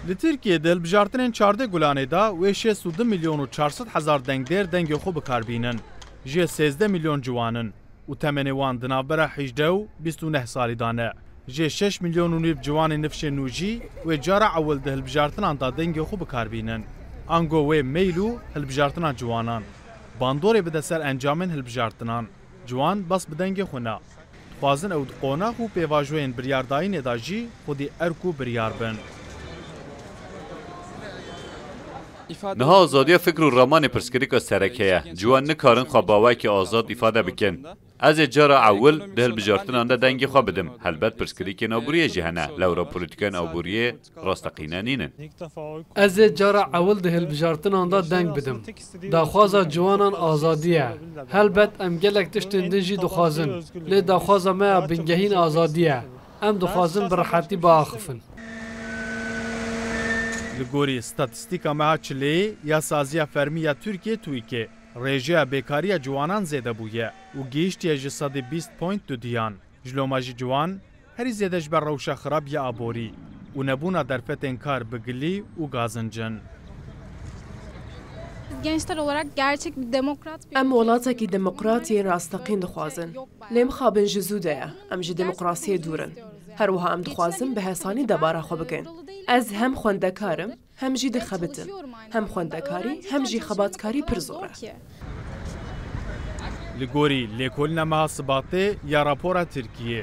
لترکیه دل بجارتنین 14 گلانه دا و 6 میلیون و 400 هزار دنگدر دنگ خو بکاربینن. جه 13 میلیون جوانن و تمنی وان دنابره 18 و 29 سالی دانه. جه 6 میلیون و نیب جوان نفش نوجی و جارا اول ده هلبجارتنان دا دنگ خو بکاربینن. آنگو و میلو هلبجارتنان جوانان. باندوری بده سر انجامن هلبجارتنان. جوان بس بدنگ خونه. خوازن او قوناق و پیواجوین بریارداین اداجی خودی ارکو بریار بن. نها آزادی فکر و رمان پرسکریک سرکیه جوان نکارن خواباوی که آزاد ifade بکن از جارا اول دهل بجارتن آنده دنگی خواب بدم هلبت پرسکریک نابوریه جهنه لورا پولیتیکا نابوریه راستقینه نینن از جارا اول دهل بجارتن آنده دنگ بدم داخوازا جوانان آزادیه هلبت ام گلک تشتن دنجی دخوازن لی داخوازا ما بنگهین آزادیه ام دخوازن برحاتی با آخفن لگوری ستاتستیکا مها چلی یا سازیا فرمیه ترکیه تویکه رژیا بیکاری جوانان زیاده بویه و گیشتی جسد 20.2 دیان جلوماجی جوان هری زیادش بر روشا خراب یا آبوری و نبونا درفت انکار بگلی و گازنجن. Gençler olarak gerçek bir demokrat bir ام ولاتێکی دموکراتی ڕاستەقین دخوازن لێم خابن ji zû de ye em ji demokrasiyê dûr in هەروەها em dixwazin bi hesanî debara xwe bikin ez hem xwendekarim hem jî dixebitim hem xwendekarî hem jî xebatkarî pir zor e لگوری لیکولنا مها سباته یا راپورا ترکیه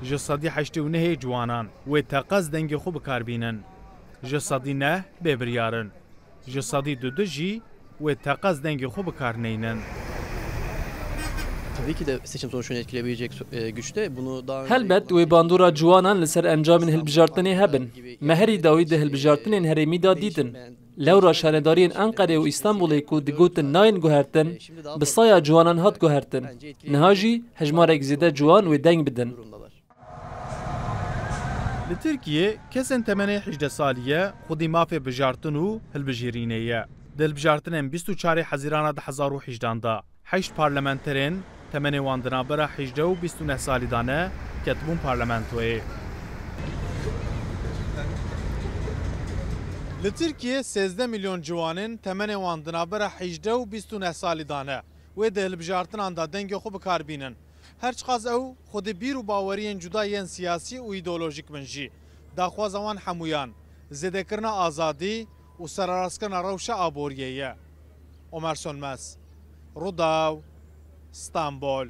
جسدی 89 جوانان و تقاز دنگ خو بکاربینن جسدی نه ببریارن جسدی دو جی ve takas dengi xu bikarneynên. Tabii ki de seçim sonuçlarını etkileyebilecek güçte bunu daha Helbet wê bandora ciwanan li ser encamên hilbijartinê hebin. Me herî dawî di hilbijartinên herêmî da dîtin. Lewra şanedariyên Enqerê û İstanbulê ku digotin nayên guhertin, bi saya ciwanan hat guhertin. Niha jî hejmarek zêde ciwan wê deng bidin. Li Tirkiye kesên temenê 18 saliye xwedî mafê bijartin û hilbijêrînê ye. Dilbijartinên 24 Hezîrana 2018 da 8 parlamenterên temenê wan dinabera 18 û 29 salî da ne ketibûn parlamentoyê. Li Tirkiye 13 milyon ciwanên temenê wan dinabera 18 û 29 salî da ne wê di hilbijartinan da dengê xwe bikarbînin. Her çiqas ew xwedî bîr û baweriyên cuda yên siyasî û îdeolojîk bin jî. Daxwaza wan hemûyan zêdekirina azadî و سرارسکن روشا آبوریه. عمر سنمس، روداو، استانبول.